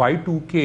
Y2K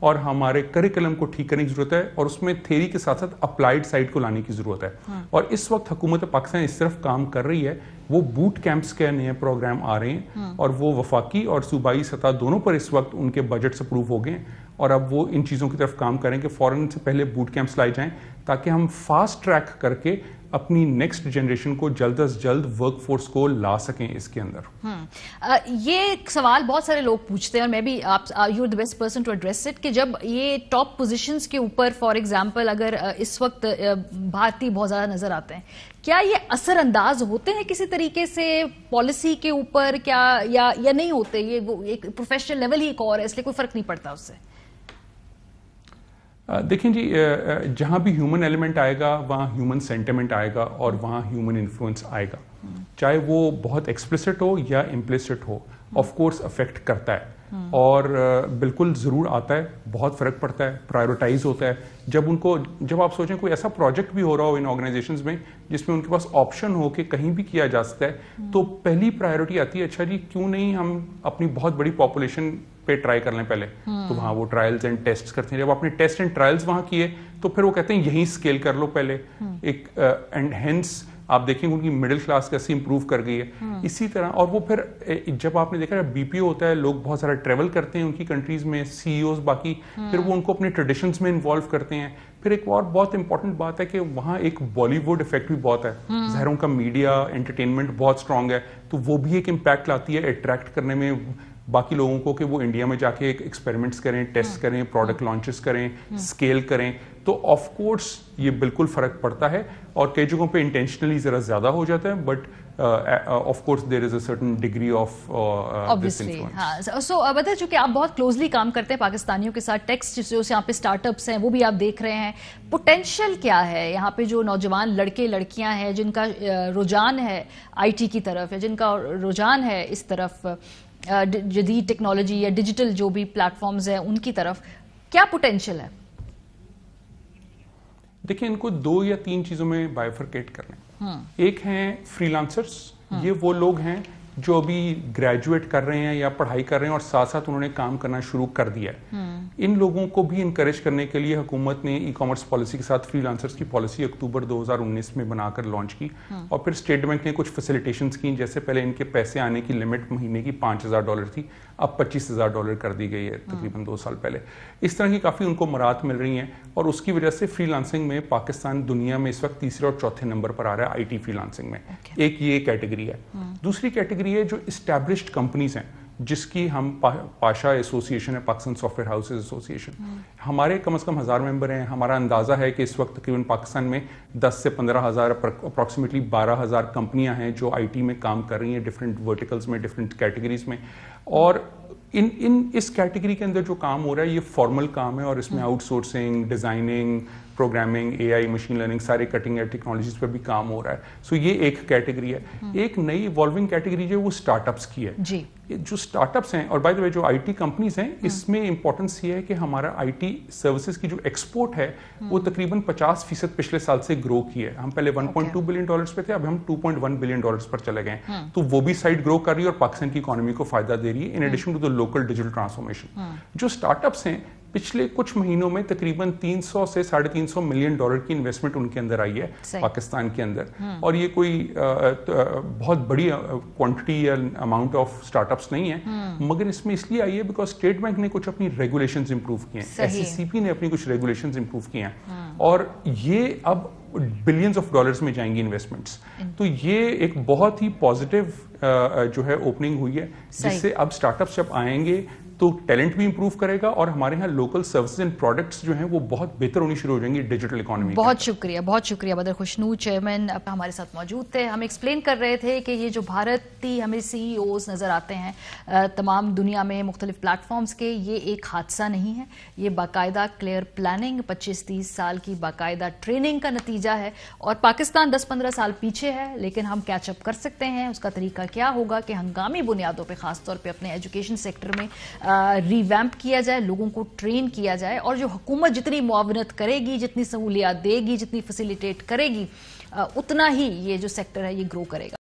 اور ہمارے curriculum کو ٹھیک کرنے کی ضرورت ہے, اور اس میں تھیری کے ساتھ ساتھ اپلائیڈ سائڈ کو لانے کی ضرورت ہے. اور اس وقت حکومت پاکستان اس طرف کام کر رہی ہے. وہ بوٹ کیمپس کے نئے پروگرام آ رہے ہیں, اور وہ وفاقی اور صوبائی سطح دونوں پر اس وقت ان کے بجٹس اپروو ہو گئے ہیں, اور اب وہ ان چیزوں کی طرف کام کریں کہ فوراً سے پہلے بوٹ کیمپس لائے جائیں, تاکہ ہم فاسٹ ٹریک کر کے اپنی نیکسٹ جنریشن کو جلد از جلد ورک فورس کو لا سکیں اس کے اندر. یہ سوال بہت سارے لوگ پوچھتے ہیں, اور میں بھی you are the best person to address it, کہ جب یہ ٹاپ پوزیشنز کے اوپر فار ایگزامپل اگر اس وقت بھارتی بہت زیادہ نظر آتے ہیں, کیا یہ اثر انداز ہوتے ہیں کسی طریقے سے پالیسی کے اوپر, کیا یا نہیں ہوتے؟ یہ وہ ایک پروفیشنل لیول ہی ایک اور ہے, اس لیے کوئی فرق نہیں پڑتا اس سے. دیکھیں جی, جہاں بھی ہیومن ایلیمنٹ آئے گا وہاں ہیومن سینٹیمنٹ آئے گا, اور وہاں ہیومن انفلوئنس آئے گا, چاہے وہ بہت ایکسپلسٹ ہو یا امپلسٹ ہو, آف کورس افیکٹ کرتا ہے, اور بالکل ضرور آتا ہے, بہت فرق پڑتا ہے, پرائیورٹائز ہوتا ہے. جب آپ سوچیں کوئی ایسا پروجیکٹ بھی ہو رہا ہو ان آرگنائزیشنز میں جس میں ان کے پاس آپشن ہو کہ کہیں بھی کیا جا سکتا ہے, تو پہلی پرائیورٹی آتی ہے, اچھا جی کیوں نہیں ہم اپنی بہت بڑی پاپولیشن پہ ٹرائی کر لیں پہلے. تو وہاں وہ ٹرائلز اینڈ ٹیسٹ کرتے ہیں, جب آپ نے ٹیسٹ اینڈ ٹرائلز وہاں کیے تو پھر وہ کہتے ہیں یہیں اسکیل کر لو پہلے. اینڈ ہینس آپ دیکھیں ان کی مڈل کلاس کیسے امپروو کر گئی ہے. اسی طرح, اور وہ پھر جب آپ نے دیکھا بی پی او ہوتا ہے, لوگ بہت سارا ٹریول کرتے ہیں ان کی کنٹریز میں, سی ای اوز باقی, پھر وہ ان کو اپنے ٹریڈیشنز میں انوالو کرتے ہیں. پھر ایک اور بہت امپورٹنٹ بات ہے کہ وہاں ایک بالی ووڈ افیکٹ بھی بہت ہے, ظاہر ان کا میڈیا انٹرٹینمنٹ بہت اسٹرانگ ہے, تو وہ بھی ایک امپیکٹ لاتی ہے اٹریکٹ کرنے میں باقی لوگوں کو کہ وہ انڈیا میں جا کے ایکسپیریمنٹس کریں, ٹیسٹ کریں, پروڈکٹ لانچز کریں, اسکیل کریں. تو آف کورس یہ بالکل فرق پڑتا ہے, اور کئی جگہوں پہ انٹینشنلی ذرا زیادہ ہو جاتا ہے, but of course there is a certain degree of this influence. So Badar, چونکہ آپ بہت کلوزلی کام کرتے ہیں پاکستانیوں کے ساتھ, ٹیکس جو یہاں پہ اسٹارٹ اپس ہیں وہ بھی آپ دیکھ رہے ہیں, پوٹینشیل کیا ہے یہاں پہ؟ جو نوجوان لڑکے لڑکیاں ہیں جن کا رجحان ہے آئی ٹی کی طرف, یا جن کا رجحان ہے اس طرف جدید ٹیکنالوجی یا ڈیجیٹل جو بھی پلیٹ فارمز ہیں ان کی طرف, کیا پوٹینشیل ہے؟ دیکھیں, ان کو 2 یا 3 چیزوں میں بائیفرکیٹ کر لیں. ایک ہیں فری لانسرز, یہ وہ لوگ ہیں جو ابھی گریجویٹ کر رہے ہیں یا پڑھائی کر رہے ہیں اور ساتھ ساتھ انہوں نے کام کرنا شروع کر دیا ہے. ان لوگوں کو بھی انکریج کرنے کے لیے حکومت نے ای کامرس پالیسی کے ساتھ فری لانسرز کی پالیسی اکتوبر 2019 میں بنا کر لانچ کی, اور پھر اسٹیٹ بینک نے کچھ فیسیلیٹیشنز کی, جیسے پہلے ان کے پیسے آنے کی لمٹ مہینے کی $5,000 تھی, اب $25,000 کر دی گئی ہے تقریباً 2 سال پہلے. اس طرح کی کافی ان کو مراحت مل رہی ہیں, اور اس کی وجہ سے فری لانسنگ میں پاکستان دنیا میں اس وقت 3رے اور 4تھے نمبر پر آ رہا ہے آئی ٹی فری لانسنگ میں. ایک یہ کیٹیگری ہے. دوسری کیٹیگری ہے جو اسٹیبلشڈ کمپنیز ہیں, جس کی ہم پاشا ایسوسیشن ہے, Pakistan soft where houses association, ہمارے کم از کم 1000 ممبر ہیں. ہمارا اندازہ ہے کہ اس وقت تقریباً پاکستان میں 10 سے 15,000 اپروکسیمیٹلی 12,000 کمپنیاں ہیں جو آئی ٹی میں کام کر رہی ہیں, ڈفرینٹ ورٹیکلز میں, ڈفرینٹ کیٹیگریز میں. اور اس کیٹیگری کے اندر جو کام ہو رہا ہے یہ فارمل کام ہے, اور اس میں آؤٹ سورسنگ, ڈیزائننگ, پروگرامنگ, اے آئی, مشین لرننگ, سارے کٹنگ ایج ٹیکنالوجیز پہ بھی کام ہو رہا ہے. سو یہ ایک کیٹیگری ہے. ایک نئی ایوالونگ کیٹیگری جو ہے وہ اسٹارٹ اپس کی ہے. جی, جو اسٹارٹ اپس ہیں, اور بائی دا وے جو آئی ٹی کمپنیز ہیں, اس میں امپورٹنس یہ ہے کہ ہمارا آئی ٹی سروسز کی جو ایکسپورٹ ہے وہ تقریباً 50% پچھلے سال سے گرو کی ہے. ہم پہلے $1.2 بلین پہ تھے, اب ہم $2.1 بلین پر چلے گئے ہیں. تو وہ بھی سائڈ گرو کر رہی ہے اور پاکستان کی اکانومی کو فائدہ دے رہی ہے, in addition to the local digital transformation. جو اسٹارٹ اپس ہیں پچھلے کچھ مہینوں میں تقریباً $300 سے $350 ملین کی انویسٹمنٹ ان کے اندر آئی ہے پاکستان کے اندر. اور یہ کوئی بہت بڑی کوانٹٹی یا اماؤنٹ آف اسٹارٹ اپس نہیں ہے, مگر اس میں اس لیے آئی ہے بیکاز اسٹیٹ بینک نے کچھ اپنی ریگولیشنز امپروو کی ہیں, ایس سی سی پی نے اپنی کچھ ریگولیشنز امپروو کی ہیں, اور یہ اب بلینز آف ڈالرز میں جائیں گی انویسٹمنٹس. تو یہ ایک بہت ہی پازیٹیو جو ہے اوپننگ ہوئی ہے, جس سے اب اسٹارٹ اپس جب آئیں گے تو ٹیلنٹ بھی امپروو کرے گا, اور ہمارے یہاں لوکل سروسز اینڈ پروڈکٹس جو ہیں وہ بہت بہتر ہونی شروع ہو جائیں گی ڈیجیٹل اکانومی. بہت شکریہ بدر خوشنود, چیئرمین ہمارے ساتھ موجود تھے. ہم ایکسپلین کر رہے تھے کہ یہ جو بھارتی ہمیں سی ای اوز نظر آتے ہیں تمام دنیا میں مختلف پلیٹ فارمز کے, یہ ایک حادثہ نہیں ہے, یہ باقاعدہ کلیئر پلاننگ, 25-30 سال کی باقاعدہ ٹریننگ کا نتیجہ ہے. اور پاکستان 10-15 سال پیچھے ہے, لیکن ہم کیچ اپ کر سکتے ہیں. اس کا طریقہ کیا ہوگا کہ ہنگامی بنیادوں پہ خاص طور پہ اپنے ایجوکیشن سیکٹر میں ریویمپ کیا جائے, لوگوں کو ٹرین کیا جائے, اور جو حکومت جتنی معاونت کرے گی, جتنی سہولیات دے گی, جتنی فیسیلیٹیٹ کرے گی, اتنا ہی یہ جو سیکٹر ہے یہ گرو کرے گا.